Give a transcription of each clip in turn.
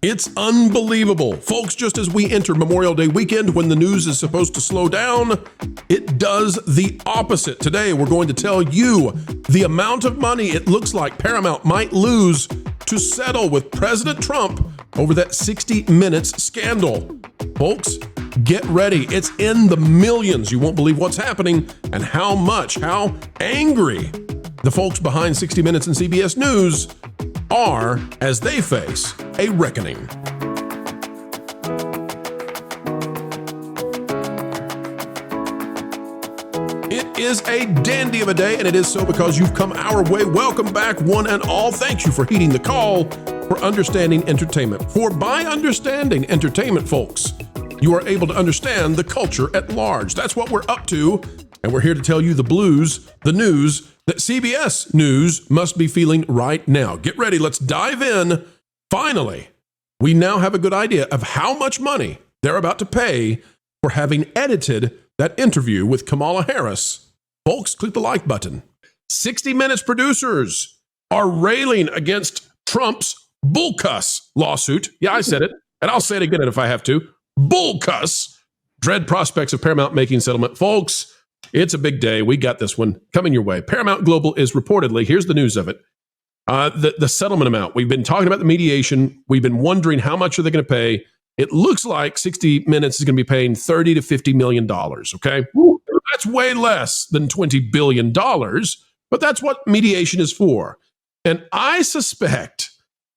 It's unbelievable. Folks, just as we enter Memorial Day weekend when the news is supposed to slow down, it does the opposite. Today, we're going to tell you the amount of money it looks like Paramount might lose to settle with President Trump over that 60 Minutes scandal. Folks, get ready. It's in the millions. You won't believe what's happening and how angry the folks behind 60 Minutes and CBS News are as they face a reckoning. It is a dandy of a day, and it is so because you've come our way. Welcome back, one and all. Thank you for heeding the call for understanding entertainment. For by understanding entertainment, folks, you are able to understand the culture at large. That's what we're up to, and we're here to tell you the blues, the news that CBS News must be feeling right now. Get ready. Let's dive in. Finally, we now have a good idea of how much money they're about to pay for having edited that interview with Kamala Harris. Folks, click the like button. 60 Minutes producers are railing against Trump's bullcuss lawsuit. Yeah, I said it, and I'll say it again if I have to. Bullcuss. Dread prospects of Paramount making settlement. Folks, it's a big day. We got this one coming your way. Paramount Global is reportedly, here's the news of it, the settlement amount. We've been talking about the mediation. We've been wondering how much are they going to pay. It looks like 60 Minutes is going to be paying $30 to $50 million, okay? That's way less than $20 billion, but that's what mediation is for. And I suspect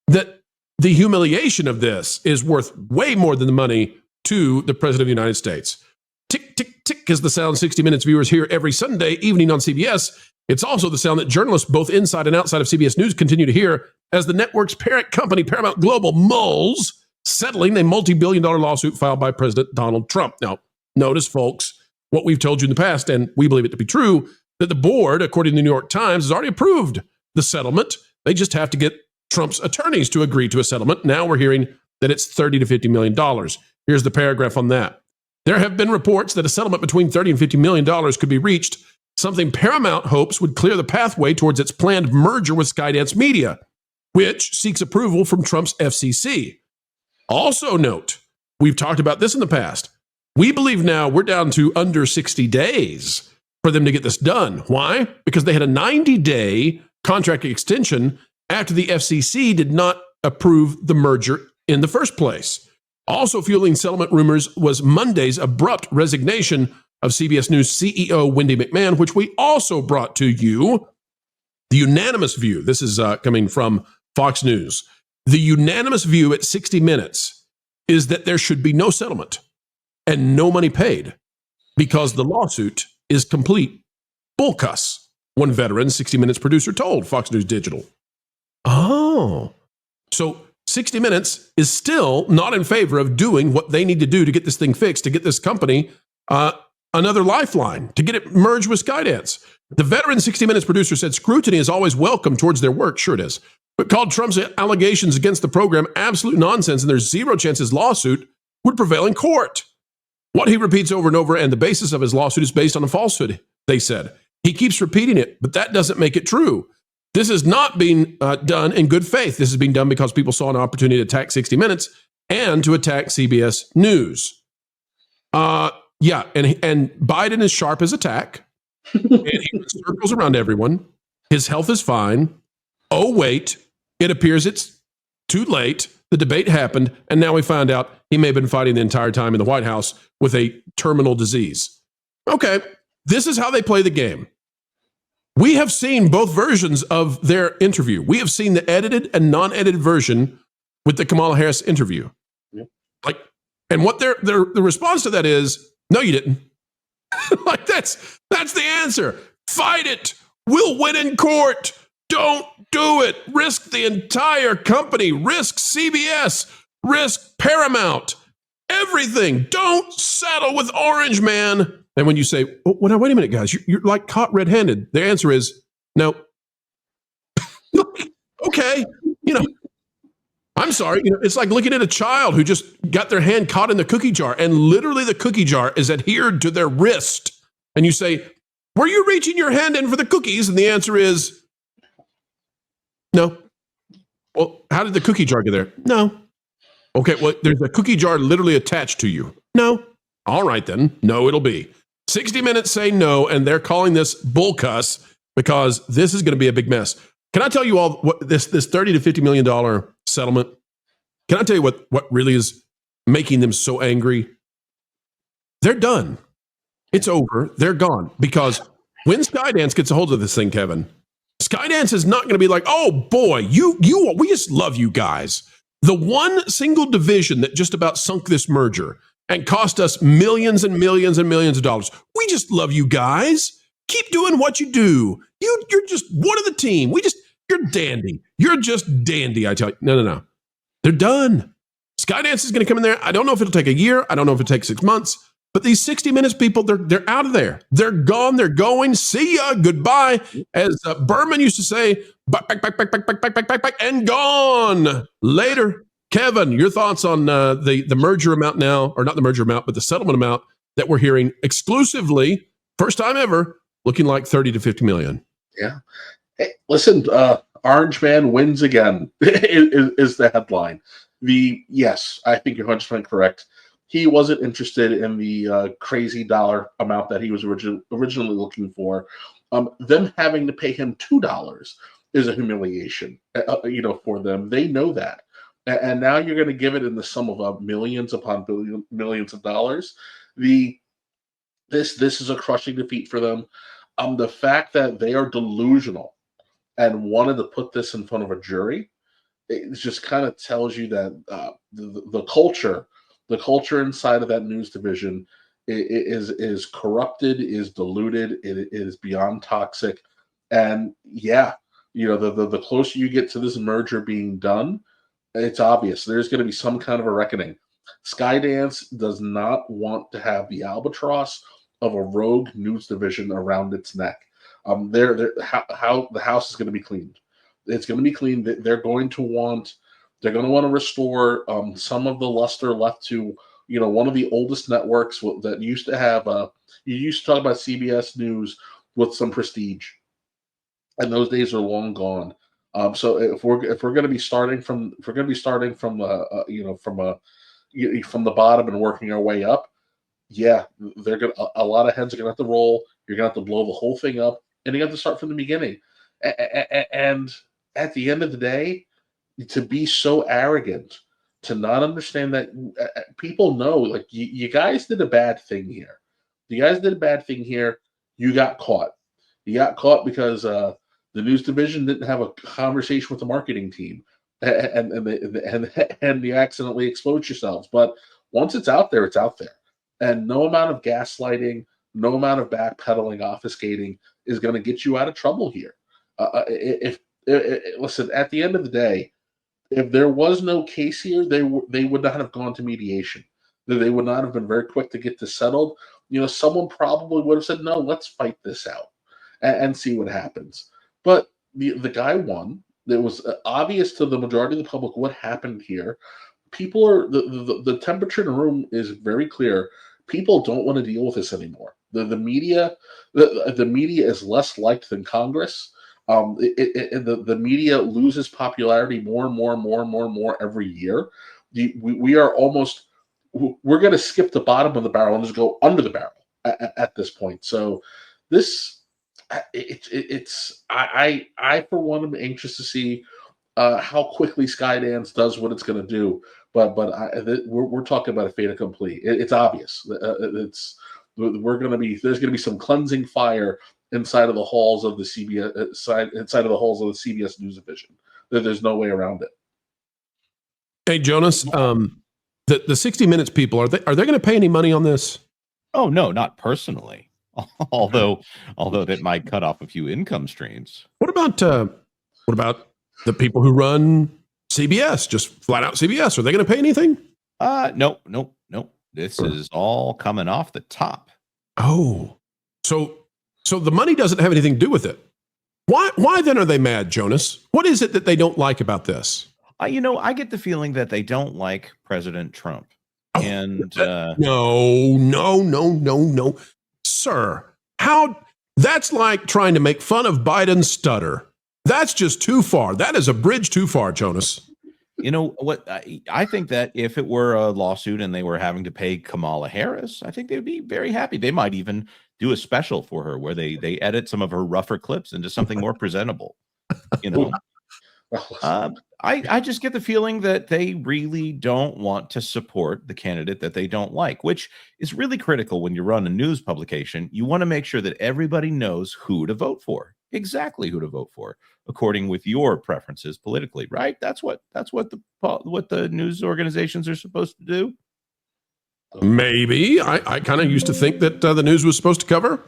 that the humiliation of this is worth way more than the money to the President of the United States. Tick, tick, tick is the sound 60 Minutes viewers hear every Sunday evening on CBS. It's also the sound that journalists both inside and outside of CBS News continue to hear as the network's parent company, Paramount Global, mulls settling a multi-billion-dollar lawsuit filed by President Donald Trump. Now, notice, folks, what we've told you in the past, and we believe it to be true, that the board, according to the New York Times, has already approved the settlement. They just have to get Trump's attorneys to agree to a settlement. Now we're hearing that it's $30 to $50 million. Here's the paragraph on that. There have been reports that a settlement between $30 and $50 million could be reached, something Paramount hopes would clear the pathway towards its planned merger with Skydance Media, which seeks approval from Trump's FCC. Also note, we've talked about this in the past. We believe now we're down to under 60 days for them to get this done. Why? Because they had a 90-day contract extension after the FCC did not approve the merger in the first place. Also fueling settlement rumors was Monday's abrupt resignation of CBS News CEO Wendy McMahon, which we also brought to you. The unanimous view, this is coming from Fox News, the unanimous view at 60 Minutes is that there should be no settlement and no money paid because the lawsuit is complete bullcuss, one veteran 60 Minutes producer told Fox News Digital. Oh, so 60 Minutes is still not in favor of doing what they need to do to get this thing fixed, to get this company another lifeline, to get it merged with Skydance. The veteran 60 Minutes producer said scrutiny is always welcome towards their work. Sure it is. But called Trump's allegations against the program absolute nonsense, and there's zero chance his lawsuit would prevail in court. What he repeats over and over, and the basis of his lawsuit is based on a falsehood, they said. He keeps repeating it, but that doesn't make it true. This is not being done in good faith. This is being done because people saw an opportunity to attack 60 Minutes and to attack CBS News. Yeah, and Biden is sharp as a tack, and he circles around everyone. His health is fine. Oh, wait, it appears it's too late. The debate happened, and now we find out he may have been fighting the entire time in the White House with a terminal disease. Okay, this is how they play the game. We have seen both versions of their interview. We have seen the edited and non-edited version with the Kamala Harris interview. Yeah. And what the response to that is, no, you didn't. That's the answer. Fight it. We'll win in court. Don't do it. Risk the entire company. Risk CBS. Risk Paramount. Everything. Don't settle with Orange Man. And when you say, oh, well, now, wait a minute, guys, you're like caught red-handed. The answer is no. Okay. I'm sorry. It's like looking at a child who just got their hand caught in the cookie jar, and literally the cookie jar is adhered to their wrist. And you say, were you reaching your hand in for the cookies? And the answer is no. Well, how did the cookie jar get there? No. Okay, well, there's a cookie jar literally attached to you. No. All right, then. No, it'll be. 60 Minutes say no, and they're calling this bull cuss because this is going to be a big mess. Can I tell you all what this $30 to $50 million settlement? Can I tell you what really is making them so angry? They're done. It's over. They're gone. Because when Skydance gets a hold of this thing, Kevin, Skydance is not going to be like, oh boy, we just love you guys. The one single division that just about sunk this merger and cost us millions and millions and millions of dollars. We just love you guys. Keep doing what you do. You're just one of the team. You're dandy. You're just dandy, I tell you. No. They're done. Skydance is going to come in there. I don't know if it'll take a year. I don't know if it'll take 6 months. But these 60 Minutes people, they're out of there. They're gone. They're going. See ya. Goodbye. As Berman used to say, back, and gone. Later. Kevin, your thoughts on the merger amount now, or not the merger amount, but the settlement amount that we're hearing exclusively, first time ever, looking like 30 to 50 million. Yeah. Hey, listen, Orange Man wins again is the headline. Yes, I think you're 100% correct. He wasn't interested in the crazy dollar amount that he was originally looking for. Them having to pay him $2 is a humiliation, for them. They know that. And now you're going to give it in the sum of millions upon millions of dollars. This is a crushing defeat for them. The fact that they are delusional and wanted to put this in front of a jury, it just kind of tells you that the culture inside of that news division is corrupted, is diluted, it is beyond toxic. And yeah, the closer you get to this merger being done, it's obvious there's going to be some kind of a reckoning. Skydance does not want to have the albatross of a rogue news division around its neck. How the house is going to be cleaned. It's going to be cleaned. They're going to want to restore some of the luster left to one of the oldest networks that used to have. You used to talk about CBS News with some prestige, and those days are long gone. So if we're going to be starting from from the bottom and working our way up, yeah, a lot of heads are gonna have to roll. You're gonna have to blow the whole thing up, and you have to start from the beginning. And at the end of the day, to be so arrogant, to not understand that people know, like you guys did a bad thing here. You guys did a bad thing here. You got caught. You got caught because the news division didn't have a conversation with the marketing team, and you accidentally exposed yourselves. But once it's out there, it's out there. And no amount of gaslighting, no amount of backpedaling, obfuscating is going to get you out of trouble here. Listen, at the end of the day, if there was no case here, they would not have gone to mediation. They would not have been very quick to get this settled. Someone probably would have said, no, let's fight this out and see what happens. But the guy won. It was obvious to the majority of the public what happened here. People are the temperature in the room is very clear. People don't want to deal with this anymore. The media is less liked than Congress. The media loses popularity more and more every year. We're going to skip the bottom of the barrel and just go under the barrel at this point. So I for one am anxious to see how quickly Skydance does what it's going to do. But we're talking about a fait accompli. It's obvious. There's going to be some cleansing fire inside of the halls of the CBS inside of the halls of the CBS News division. There's no way around it. Hey Jonas, the 60 Minutes people, are they going to pay any money on this? Oh no, not personally. Although that might cut off a few income streams. What about the people who run CBS, just flat out CBS? Are they going to pay anything? No. This is all coming off the top. Oh, so the money doesn't have anything to do with it. Why then are they mad, Jonas? What is it that they don't like about this? I get the feeling that they don't like President Trump. And no, sir. That's like trying to make fun of Biden's stutter. That's just too far. That is a bridge too far, Jonas. You know what? I think that if it were a lawsuit and they were having to pay Kamala Harris, I think they'd be very happy. They might even do a special for her where they edit some of her rougher clips into something more presentable. You know, I just get the feeling that they really don't want to support the candidate that they don't like, which is really critical when you run a news publication. You want to make sure that everybody knows who to vote for, exactly who to vote for, according with your preferences politically, right? That's what the news organizations are supposed to do. Maybe. I kind of used to think that the news was supposed to cover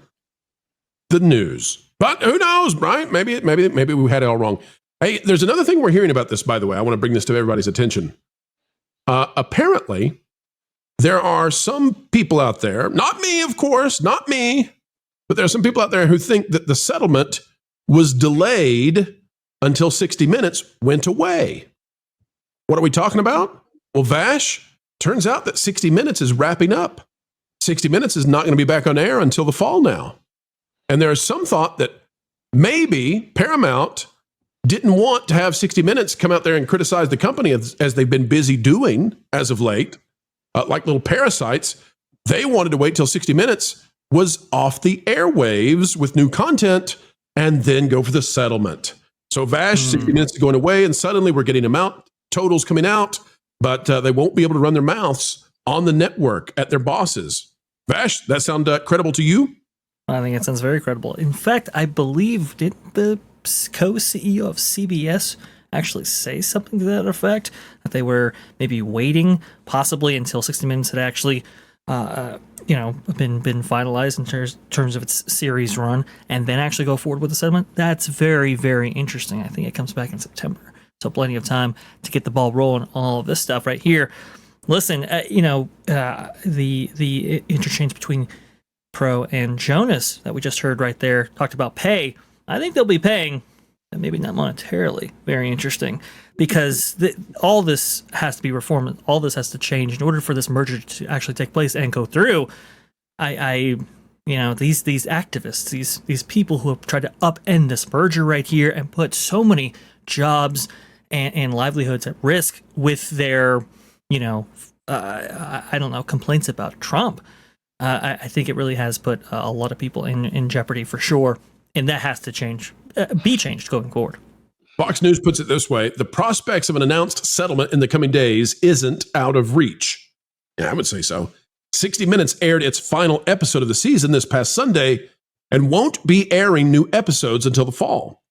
the news, but who knows, right? Maybe we had it all wrong. Hey, there's another thing we're hearing about this, by the way. I want to bring this to everybody's attention. Apparently, there are some people out there, not me, of course, not me, but there are some people out there who think that the settlement was delayed until 60 Minutes went away. What are we talking about? Well, Vash, turns out that 60 Minutes is wrapping up. 60 Minutes is not going to be back on air until the fall now. And there is some thought that maybe Paramount didn't want to have 60 Minutes come out there and criticize the company as they've been busy doing as of late, like little parasites. They wanted to wait till 60 Minutes was off the airwaves with new content and then go for the settlement. So Vash, 60 Minutes is going away, and suddenly we're getting them out, totals coming out, but they won't be able to run their mouths on the network at their bosses. Vash, that sound credible to you? I think it sounds very credible. In fact, I believe, didn't the co-CEO of CBS actually say something to that effect? That they were maybe waiting possibly until 60 Minutes had actually been finalized in terms of its series run, and then actually go forward with the settlement. That's very, very interesting. I think it comes back in September, so plenty of time to get the ball rolling on all of this stuff right here. Listen, the interchange between Pro and Jonas that we just heard right there talked about pay. I think they'll be paying, and maybe not monetarily. Very interesting, because all this has to be reformed. All this has to change in order for this merger to actually take place and go through. These activists, these people who have tried to upend this merger right here and put so many jobs and livelihoods at risk with their, complaints about Trump. I think it really has put a lot of people in jeopardy for sure. And that has to be changed going forward. Fox News puts it this way: the prospects of an announced settlement in the coming days isn't out of reach. Yeah, I would say so. 60 Minutes aired its final episode of the season this past Sunday and won't be airing new episodes until the fall,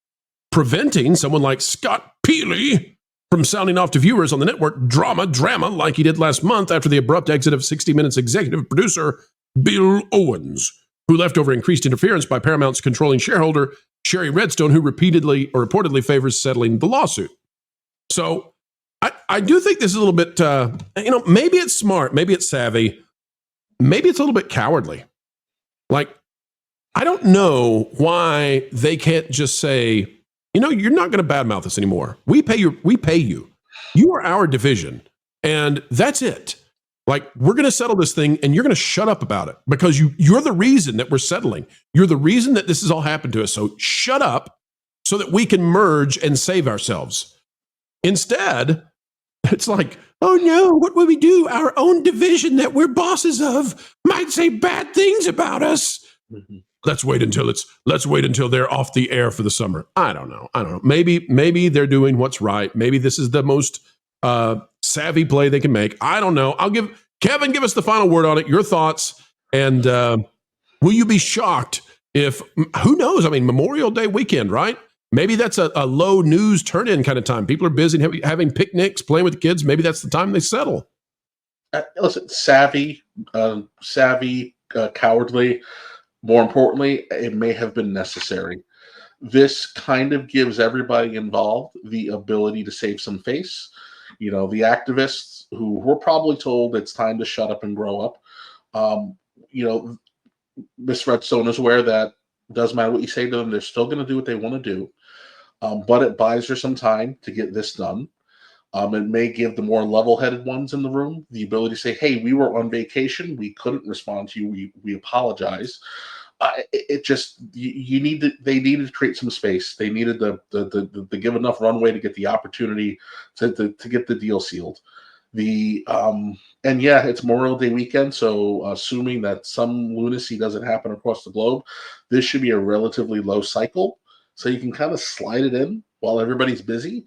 preventing someone like Scott Peely from sounding off to viewers on the network drama like he did last month after the abrupt exit of 60 Minutes executive producer Bill Owens, who left over increased interference by Paramount's controlling shareholder, Sherry Redstone, who reportedly favors settling the lawsuit. So I do think this is a little bit, maybe it's smart, maybe it's savvy, maybe it's a little bit cowardly. Like, I don't know why they can't just say, you're not going to badmouth us anymore. We pay you. You are our division, and that's it. Like, we're going to settle this thing, and you're going to shut up about it because you're the reason that we're settling. You're the reason that this has all happened to us. So shut up so that we can merge and save ourselves. Instead, it's like, oh no, what will we do? Our own division that we're bosses of might say bad things about us. Mm-hmm. Let's wait until they're off the air for the summer. I don't know. Maybe they're doing what's right. Maybe this is the most savvy play they can make. I don't know. I'll give us the final word on it. Your thoughts, and will you be shocked if, who knows? I mean, Memorial Day weekend, right? Maybe that's a low news turn-in kind of time. People are busy having picnics, playing with the kids. Maybe that's the time they settle. Listen, savvy, cowardly. More importantly, it may have been necessary. This kind of gives everybody involved the ability to save some face. The activists who were probably told it's time to shut up and grow up. Miss Redstone is aware that it doesn't matter what you say to them, they're still going to do what they want to do. But it buys her some time to get this done. It may give the more level-headed ones in the room the ability to say, hey, we were on vacation. We couldn't respond to you. We apologize. it just you need to. They needed to create some space. They needed to give enough runway to get the opportunity to get the deal sealed. And yeah, it's Memorial Day weekend, so assuming that some lunacy doesn't happen across the globe, this should be a relatively low cycle. So you can kind of slide it in while everybody's busy.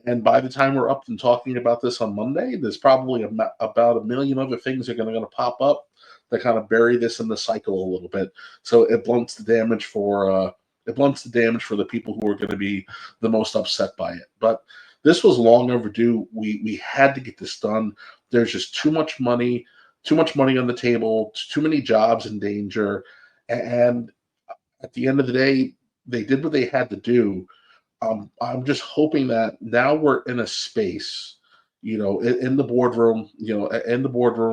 And by the time we're up and talking about this on Monday, there's probably about a million other things that are going to pop up that kind of bury this in the cycle a little bit. So it blunts the damage for the people who are going to be the most upset by it. But this was long overdue. We had to get this done. There's just too much money on the table, too many jobs in danger, and at the end of the day, they did what they had to do. I'm just hoping that now we're in a space, in the boardroom,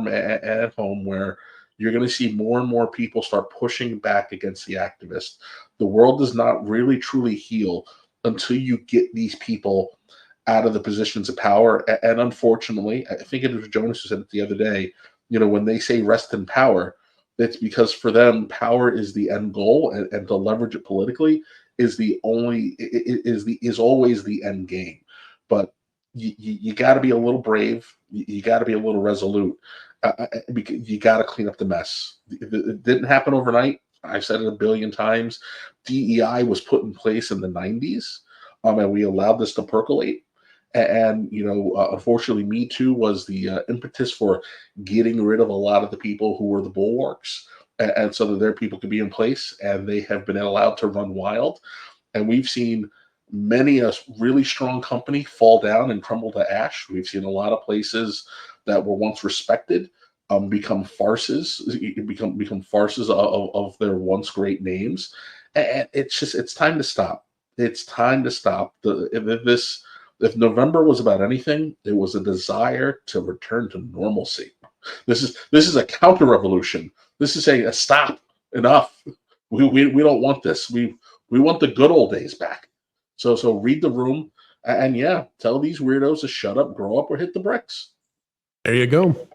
and at home, where you're going to see more and more people start pushing back against the activists. The world does not really truly heal until you get these people out of the positions of power. And unfortunately, I think it was Jonas who said it the other day, when they say rest in power, it's because for them, power is the end goal, and to leverage it politically is always the end game. But you got to be a little brave. You got to be a little resolute. Because you got to clean up the mess. It didn't happen overnight. I've said it a billion times. DEI was put in place in the 90s, and we allowed this to percolate. And unfortunately, Me Too was the impetus for getting rid of a lot of the people who were the bulwarks, and so that their people could be in place, and they have been allowed to run wild. And we've seen many a really strong company fall down and crumble to ash. We've seen a lot of places that were once respected become farces, become farces of their once great names. And it's time to stop. It's time to stop. If November was about anything, it was a desire to return to normalcy. This is a counter revolution. This is saying, stop, enough. We don't want this. We want the good old days back. So read the room, and yeah, tell these weirdos to shut up, grow up, or hit the bricks. There you go.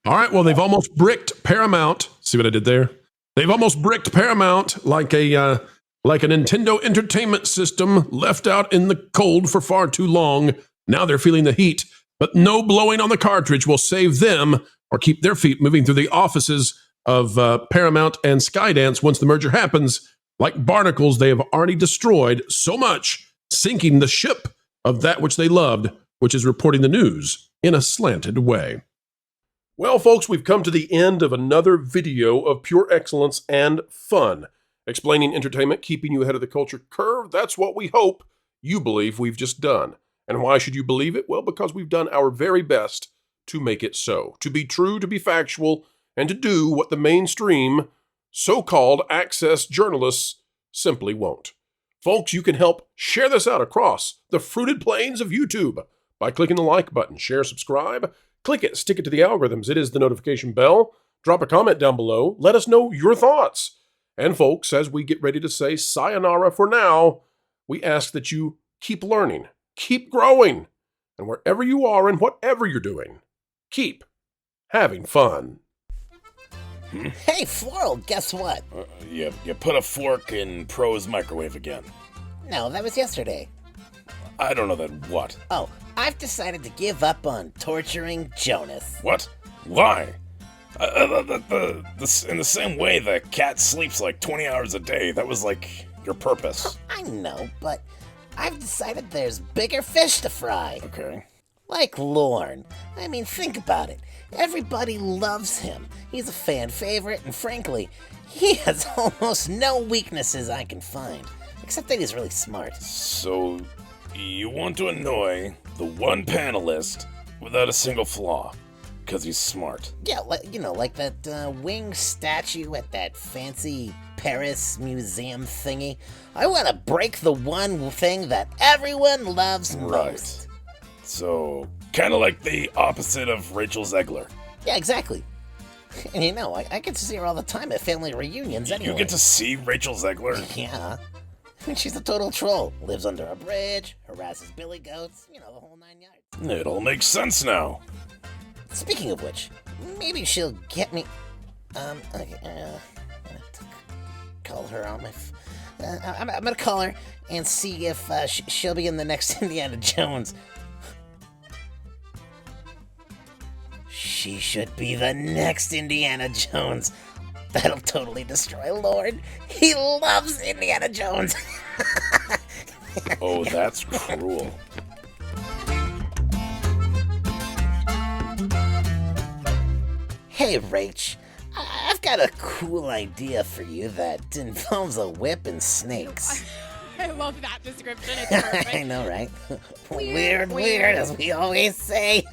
All right. Well, they've almost bricked Paramount. See what I did there? They've almost bricked Paramount like a Nintendo Entertainment System left out in the cold for far too long. Now they're feeling the heat, but no blowing on the cartridge will save them or keep their feet moving through the offices of Paramount and Skydance once the merger happens. Like barnacles, they have already destroyed so much, sinking the ship of that which they loved, which is reporting the news in a slanted way. Well, folks, we've come to the end of another video of pure excellence and fun. Explaining entertainment, keeping you ahead of the culture curve, that's what we hope you believe we've just done. And why should you believe it? Well, because we've done our very best to make it so. To be true, to be factual, and to do what the mainstream, so-called access journalists simply won't. Folks, you can help share this out across the fruited plains of YouTube by clicking the like button. Share, subscribe, click it, stick it to the algorithms. It is the notification bell. Drop a comment down below. Let us know your thoughts. And folks, as we get ready to say sayonara for now, we ask that you keep learning, keep growing, and wherever you are and whatever you're doing, keep having fun. Hey, Floral, guess what? You put a fork in Pro's microwave again. No, that was yesterday. I don't know that what. Oh, I've decided to give up on torturing Jonas. What? Why? In the same way the cat sleeps like 20 hours a day, that was like your purpose. I know, but I've decided there's bigger fish to fry. Okay. Like Lorne. I mean, think about it. Everybody loves him. He's a fan favorite, and frankly, he has almost no weaknesses I can find. Except that he's really smart. So, you want to annoy the one panelist without a single flaw, because he's smart. Yeah, like that winged statue at that fancy Paris museum thingy. I want to break the one thing that everyone loves most. Right. So, kind of like the opposite of Rachel Zegler. Yeah, exactly. And I get to see her all the time at family reunions anyway. You get to see Rachel Zegler? Yeah. I mean, she's a total troll. Lives under a bridge, harasses billy goats, the whole 9 yards. It all makes sense now. Speaking of which, maybe she'll get me... call her on my. I'm gonna call her and see if she'll be in the next Indiana Jones. She should be the next Indiana Jones. That'll totally destroy Lord. He loves Indiana Jones. Oh, that's cruel. Hey, Rach. I've got a cool idea for you that involves a whip and snakes. I love that description. It's perfect. I know, right? Weird, as we always say.